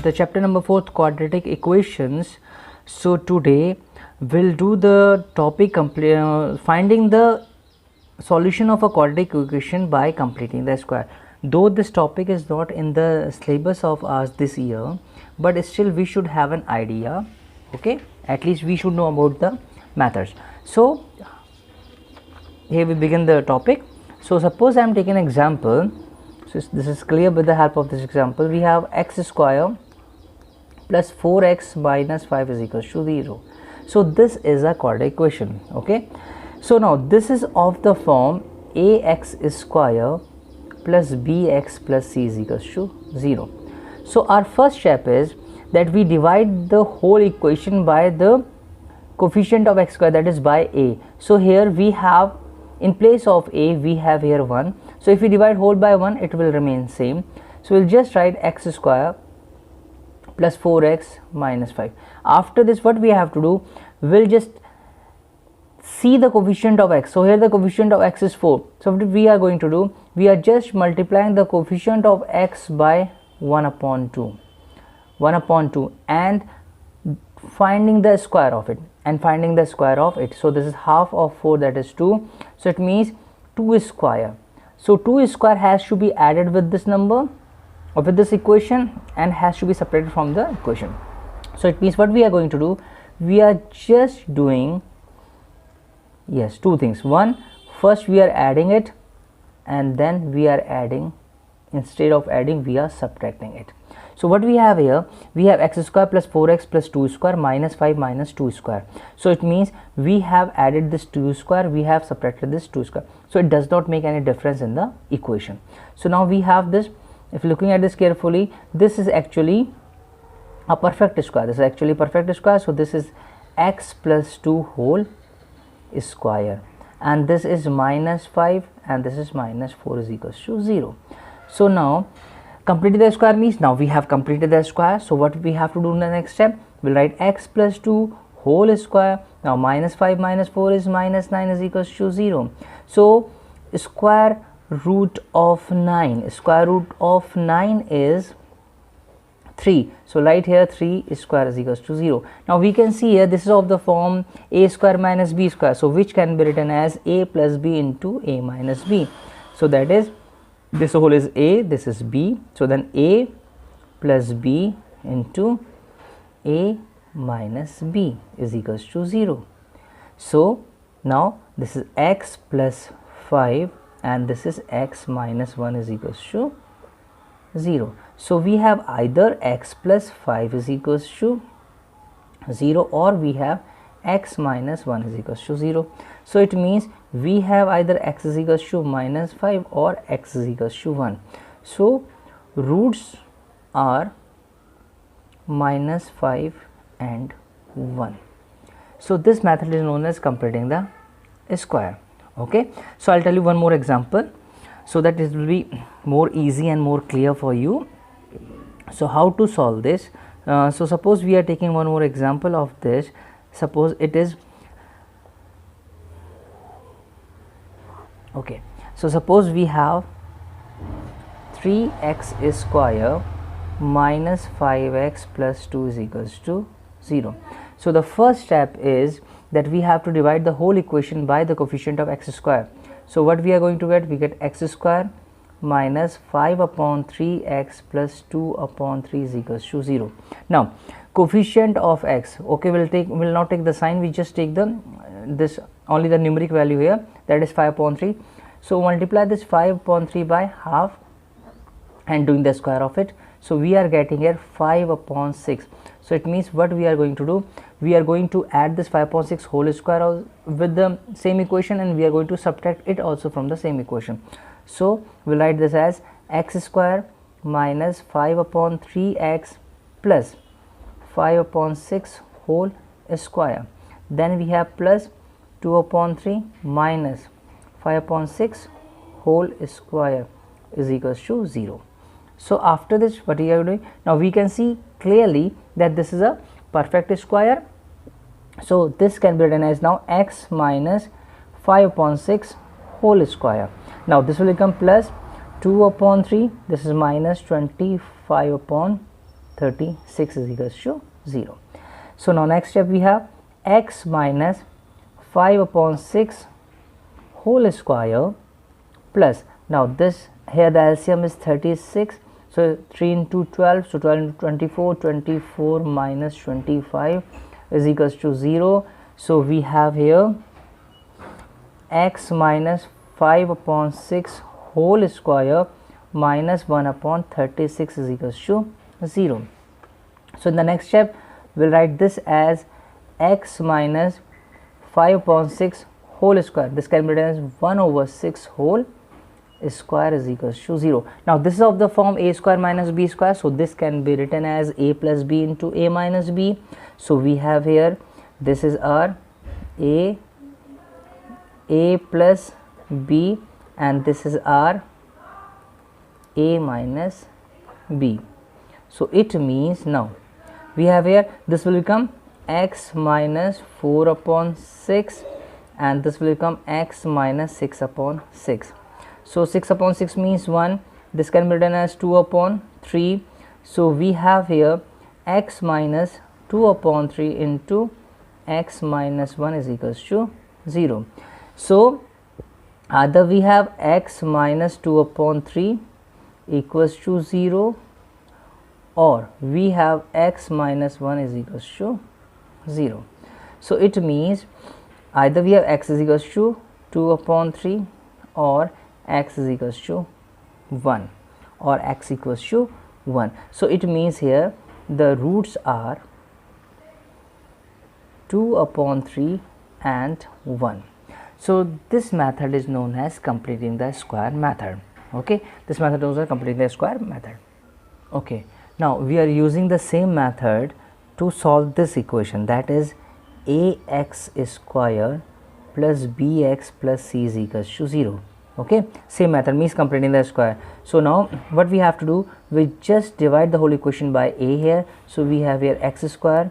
the chapter number 4, quadratic equations. So today we'll do the topic finding the solution of a quadratic equation by completing the square. Though this topic is not in the syllabus of us this year, but still we should have an idea. Okay, at least we should know about the methods. So here we begin the topic. So suppose I am taking an example. So this is clear with the help of this example. We have x square plus 4x minus 5 is equals to 0. So this is a quadratic equation. Okay, so now this is of the form ax square plus bx plus c is equals to 0. So our first step is that we divide the whole equation by the coefficient of x square, that is by a. So here we have, in place of a we have here 1. So if we divide whole by 1, it will remain same. So we'll just write x square plus 4x minus 5. After this, what we have to do, we'll just see the coefficient of x. So here the coefficient of x is 4. So what we are going to do, we are just multiplying the coefficient of x by 1 upon 2 and finding the square of it So this is half of 4, that is 2. So it means 2 square. So 2 square has to be added with this number or with this equation and has to be separated from the equation. So it means what we are going to do, we are just doing two things. One, first we are adding it, and then we are adding, instead of adding we are subtracting it. So what we have here, we have x square plus 4x plus 2 square minus 5 minus 2 square. So it means we have added this 2 square, we have subtracted this 2 square. So it does not make any difference in the equation. So now we have this. If looking at this carefully, this is actually a perfect square. This is actually perfect square. So this is x plus 2 whole square, and this is minus 5 and this is minus 4 is equals to 0. So now completed the square means now we have completed the square. So what we have to do in the next step, we'll write x plus 2 whole square. Now minus 5 minus 4 is minus 9 is equals to 0. So square root of 9 is 3. So write here 3 square is equals to 0. Now we can see here this is of the form a square minus b square, so which can be written as a plus b into a minus b. So that is, this whole is a, this is b, so then a plus b into a minus b is equals to 0. So now this is x plus 5 and this is x minus 1 is equals to 0. So we have either x plus 5 is equals to 0 or we have x minus 1 is equals to 0. So it means we have either x is equals to minus 5 or x is equals to 1. So roots are minus 5 and 1. So this method is known as completing the square. Okay, so I'll tell you one more example so that it will be more easy and more clear for you. So how to solve this? So suppose we are taking one more example of this. Suppose it is okay. So suppose we have 3x square minus 5x plus 2 is equals to 0. So the first step is that we have to divide the whole equation by the coefficient of x square. So what we are going to get, we get x square minus 5 upon 3x plus 2 upon 3 is equals to 0. Now coefficient of x, okay, we'll not take the sign, we just take the only the numeric value here, that is 5 upon 3. So multiply this 5 upon 3 by half and doing the square of it. So we are getting here 5 upon 6. So it means what we are going to do, we are going to add this 5 upon 6 whole square with the same equation, and we are going to subtract it also from the same equation. So we'll write this as x square minus 5 upon 3x plus 5 upon 6 whole square. Then we have plus 2 upon 3 minus 5 upon 6 whole square is equals to 0. So after this, what we are doing, now we can see clearly that this is a perfect square. So this can be written as now x minus 5 upon 6 whole square. Now this will become plus 2 upon 3, this is minus 25 upon 36 is equals to 0. So now next step we have x minus 5 upon 6 whole square plus, now this here the LCM is 36, so 3 into 12, so 12 into 24, 24 minus 25 is equals to 0. So we have here x minus 5 upon 6 whole square minus 1 upon 36 is equals to 0. So in the next step we'll write this as x minus 5 upon 6 whole square. This can be written as 1 over 6 whole square is equals to 0. Now this is of the form a square minus b square, so this can be written as a plus b into a minus b. So we have here, this is our a plus b, and this is our a minus b. So it means now we have here, this will become x minus 4 upon 6 and this will become x minus 6 upon 6. So 6 upon 6 means 1, this can be written as 2 upon 3. So we have here x minus 2 upon 3 into x minus 1 is equals to 0. So either we have x minus 2 upon 3 equals to 0, or we have x minus 1 is equals to 0. So it means either we have x is equals to 2 upon 3 or x is equals to 1 or x equals to 1. So it means here the roots are 2 upon 3 and 1. So this method is known as completing the square method. Okay, this method is also completing the square method. Okay, now we are using the same method to solve this equation, that is ax square plus bx plus c is equals to 0. Okay, same method, means completing the square. So now what we have to do, we just divide the whole equation by a here. So we have here x square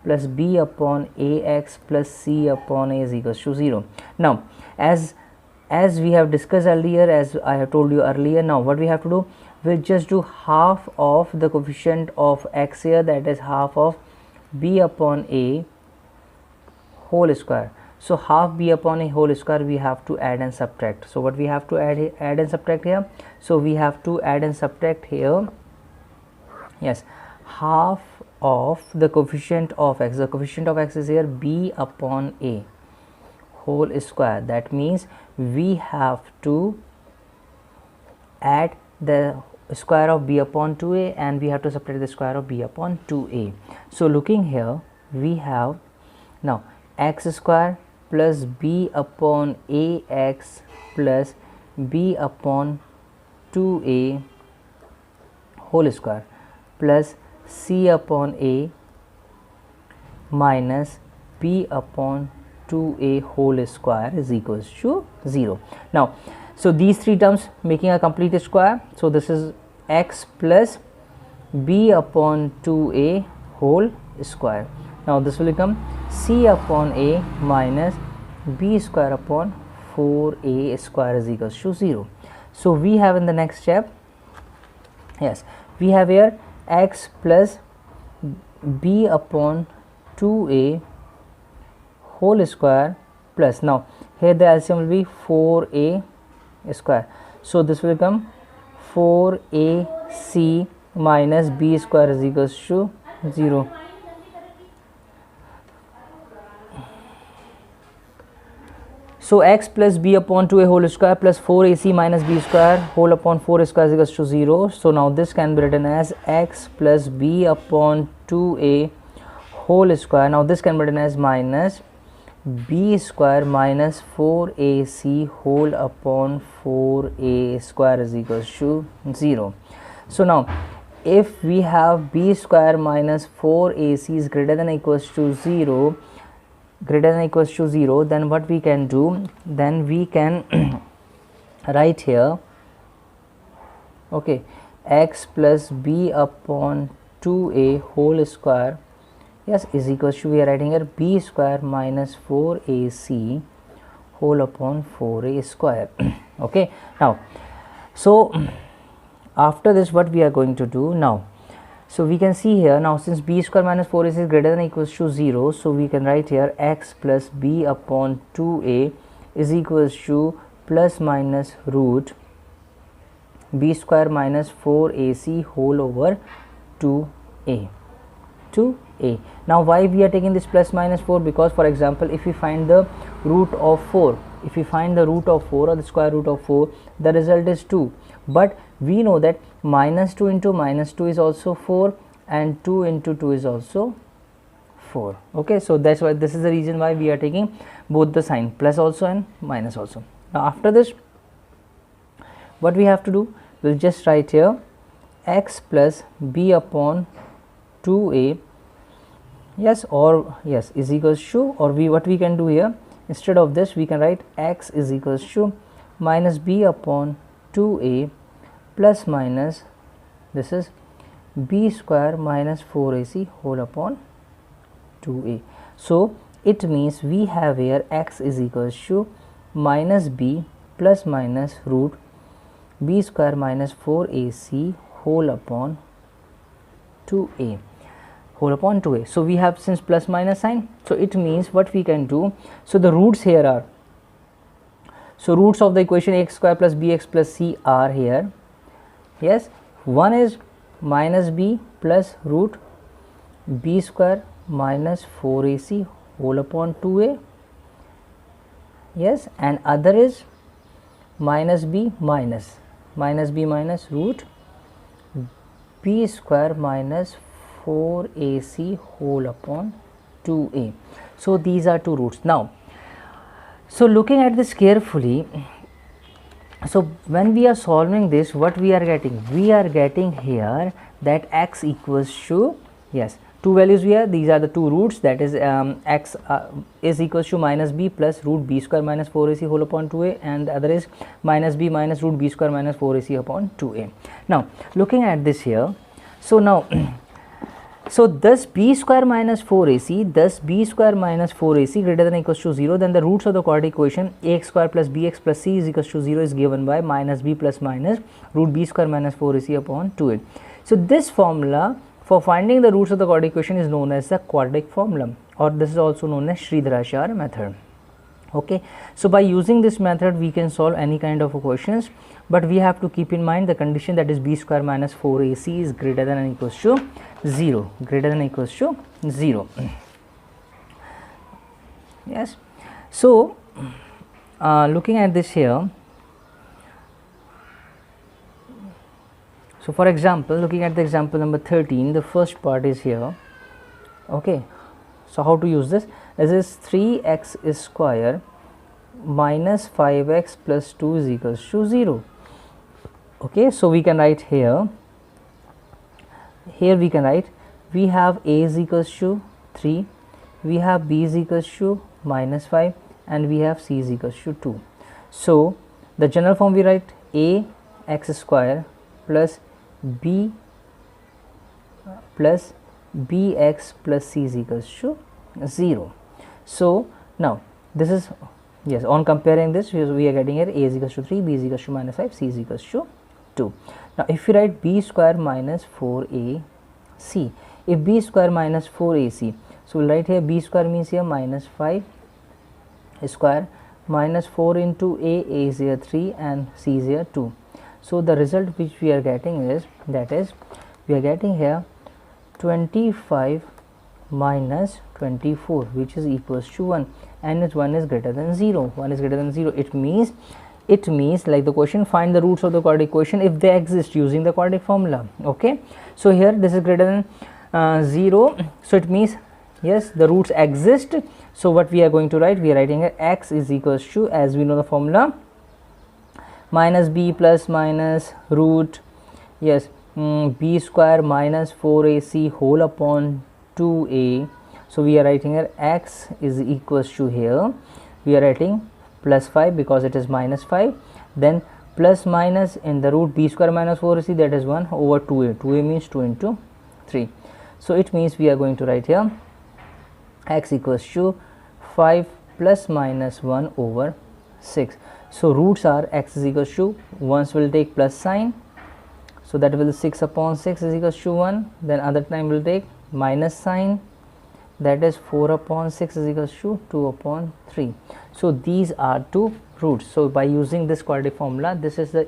plus b upon ax plus c upon a is equals to 0. Now as we have discussed earlier, as I have told you earlier, now what we have to do, we'll just do half of the coefficient of x here, that is half of b upon a whole square. So half b upon a whole square we have to add and subtract. So what we have to add and subtract here, so we have to add and subtract here, yes, half of the coefficient of x. The coefficient of x is here b upon a whole square. That means we have to add the square of b upon 2a and we have to subtract the square of b upon 2a. So looking here, we have now x square plus b upon ax plus b upon 2a whole square plus c upon a minus b upon 2a whole square is equals to 0. Now so these three terms making a complete square, so this is x plus b upon 2a whole square. Now this will become c upon a minus b square upon 4a square is equals to 0. So we have in the next step, yes, we have here x plus b upon 2a whole square plus, now here the LCM will be 4a square. So this will become 4ac minus b square is equals to 0. So x plus b upon 2a whole square plus 4ac minus b square whole upon 4 square is equals to 0. So now this can be written as x plus b upon 2a whole square. Now this can be written as minus b square minus 4ac whole upon 4a square is equals to 0. So now if we have b square minus 4ac is greater than or equals to 0, then what we can do, then we can write here, okay, x plus b upon 2a whole square, yes, is equals to, we are writing here b square minus 4ac whole upon 4a square. Okay, now so after this what we are going to do, now So we can see here now, since b square minus 4ac is greater than or equals to 0, so we can write here x plus b upon 2a is equals to plus minus root b square minus 4ac whole over 2a. Now why we are taking this plus minus 4? Because for example, if we find the root of 4, if we find the root of 4 or the square root of 4, the result is 2. But we know that minus 2 into minus 2 is also 4 and 2 into 2 is also 4. Okay, so that's why this is the reason why we are taking both the sign, plus also and minus also. Now after this, what we have to do, we'll just write here x plus b upon 2a, yes, or yes, is equals to, or what we can do here, instead of this we can write x is equals to minus b upon 2a plus minus, this is b square minus 4ac whole upon 2a. So it means we have here x is equals to minus b plus minus root b square minus 4ac whole upon 2a. So we have, since plus minus sign, so it means what we can do, so the roots here are, so roots of the equation x square plus bx plus c are here, yes, one is minus b plus root b square minus 4ac whole upon 2a, yes, and other is minus b minus root b square minus 4ac whole upon 2a. So these are two roots. Now, so looking at this carefully, so when we are solving this, what we are getting? We are getting here that x equals to, yes, two values here, these are the two roots, that is x is equals to minus b plus root b square minus 4ac whole upon 2a, and the other is minus b minus root b square minus 4ac upon 2a. Now looking at this here, so now so thus b square minus 4ac, thus b square minus 4ac greater than or equals to 0, then the roots of the quadratic equation ax square plus bx plus c is equals to 0 is given by minus b plus minus root b square minus 4ac upon 2a. So this formula for finding the roots of the quadratic equation is known as the quadratic formula, or this is also known as Sridharacharya method. Okay, so by using this method we can solve any kind of equations, but we have to keep in mind the condition, that is b square minus 4ac is greater than or equals to 0, yes. So looking at this here, so for example, looking at the example number 13, the first part is here. Okay, so how to use this? This is 3x square minus 5x plus 2 is equals to 0. Okay, so we can write here we can write, we have a is equals to 3, we have b is equals to minus 5, and we have c is equals to 2. So the general form we write a x square plus b plus bx plus c is equals to 0. So now this is, yes, on comparing this we are getting here a is equals to 3, b is equals to minus 5, c is equals to 2. Now if we write b square minus 4ac, if b square minus 4ac, so we'll write here b square means here minus 5 square minus 4 into a is here 3 and c is here 2. So the result which we are getting is, that is, we are getting here 25 minus 24, which is equals to 1, and its 1 is greater than 0. It means like the question, find the roots of the quadratic equation if they exist using the quadratic formula. Okay, so here this is greater than 0, so it means yes, the roots exist. So what we are going to write, we are writing here x is equals to, as we know the formula, minus b plus minus root, yes, b square minus 4ac whole upon 2a. So we are writing here x is equals to, here we are writing plus 5 because it is minus 5, then plus minus in the root b square minus 4ac, that is 1 over 2a. 2a means 2 into 3. So it means we are going to write here x equals to 5 plus minus 1 over 6. So roots are x is equals to, once will take plus sign, So that will 6 upon 6 is equals to 1. Then other time will take minus sign, that is 4 upon 6 is equals to 2 upon 3. So these are two roots. So by using this quadratic formula, this is the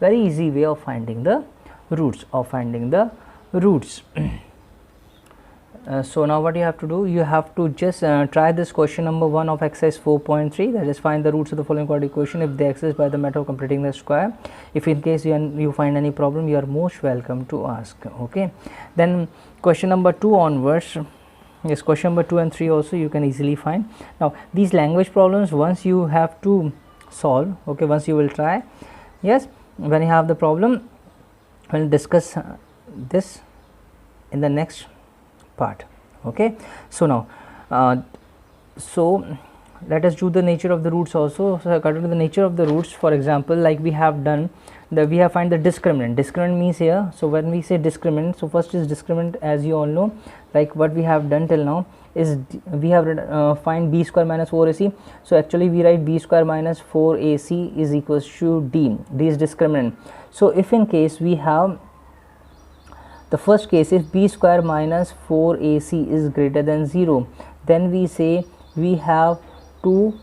very easy way of finding the roots, so now what you have to do, you have to just try this question number 1 of exercise 4.3, that is find the roots of the following quadratic equation if they exist by the method of completing the square. If in case you find any problem, you are most welcome to ask. Okay, then question number 2 onwards, yes, question number 2 and 3 also you can easily find. Now these language problems, once you have to solve, okay, once you will try, yes, when you have the problem, we'll discuss this in the next part. Okay, so now so let us do the nature of the roots also. So according to the nature of the roots, for example, like we have done we have find the discriminant means here. So when we say discriminant, so first is discriminant, as you all know, like what we have done till now is we have find b square minus 4ac. So actually we write b square minus 4ac is equals to d is discriminant. So if in case we have the first case, if b square minus 4ac is greater than 0, then we say we have two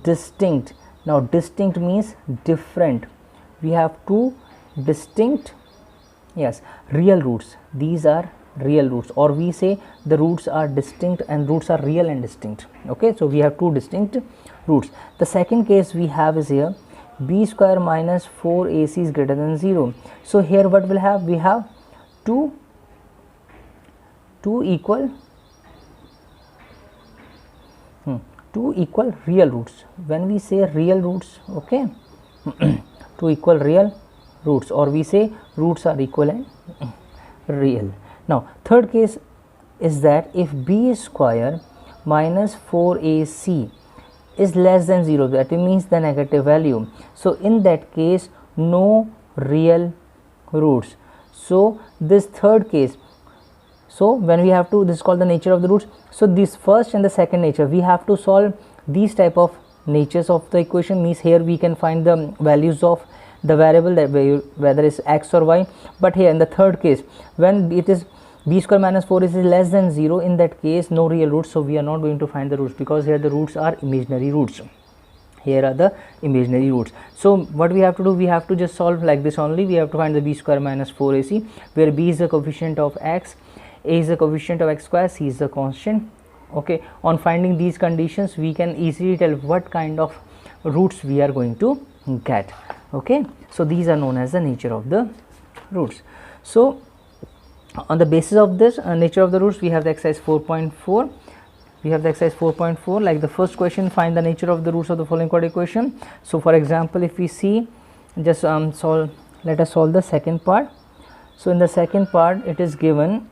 distinct, now distinct means different, we have two distinct, yes, real roots. These are real roots, or we say the roots are distinct and roots are real and distinct. Okay, so we have two distinct roots. The second case we have is here b square minus 4ac is greater than 0. So here what will have, we have two equal real roots. When we say real roots, okay, two equal real roots, or we say roots are equal and real. Now third case is that if b square minus 4ac is less than 0, that means the negative value. So in that case, no real roots. So this third case, so when we have to, this is called the nature of the roots. So this first and the second nature, we have to solve these type of natures of the equation, means here we can find the values of the variable, that whether it's x or y. But here in the third case, when it is b square minus 4 is less than 0, in that case no real roots. So we are not going to find the roots, because here the roots are imaginary roots. Here are the imaginary roots. So what we have to do, we have to just solve like this only. We have to find the b square minus 4ac, where b is the coefficient of x, a is the coefficient of x square, c is the constant. Okay, on finding these conditions, we can easily tell what kind of roots we are going to get. Okay, so these are known as the nature of the roots. So on the basis of this nature of the roots, we have the exercise 4.4. We have the exercise 4.4, like the first question, find the nature of the roots of the following quadratic equation. So for example, if we see, just solve, let us solve the second part. So in the second part, it is given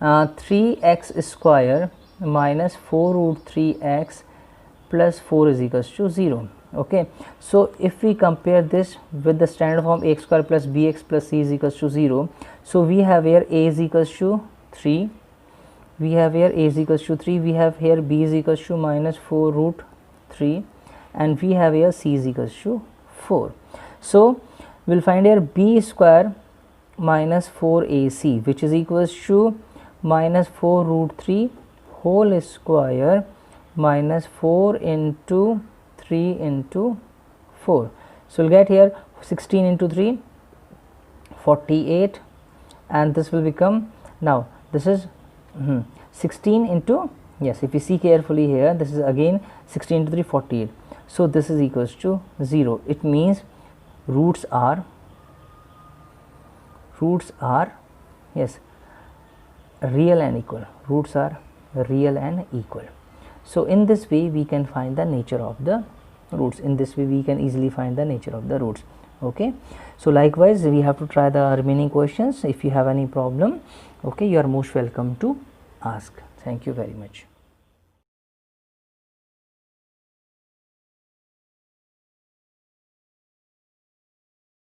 3x square minus 4 root 3x plus 4 is equals to 0. Okay, so if we compare this with the standard form x square plus bx plus c is equals to 0, so we have here a is equals to 3, we have here a is equals to 3, we have here b is equals to minus 4 root 3, and we have here c is equals to 4. So we'll find here b square minus 4ac, which is equals to minus 4 root 3 whole square minus 4 into 3 into 4. So we'll get here 16 into 3, 48, and this will become, now this is 16 into, yes, if you see carefully here, this is again 16 into 3, 48. So this is equals to 0. It means roots are yes, real and equal. Roots are real and equal. So in this way we can find the nature of the roots. In this way we can easily find the nature of the roots. Okay, so likewise we have to try the remaining questions. If you have any problem, okay, you are most welcome to ask. Thank you very much.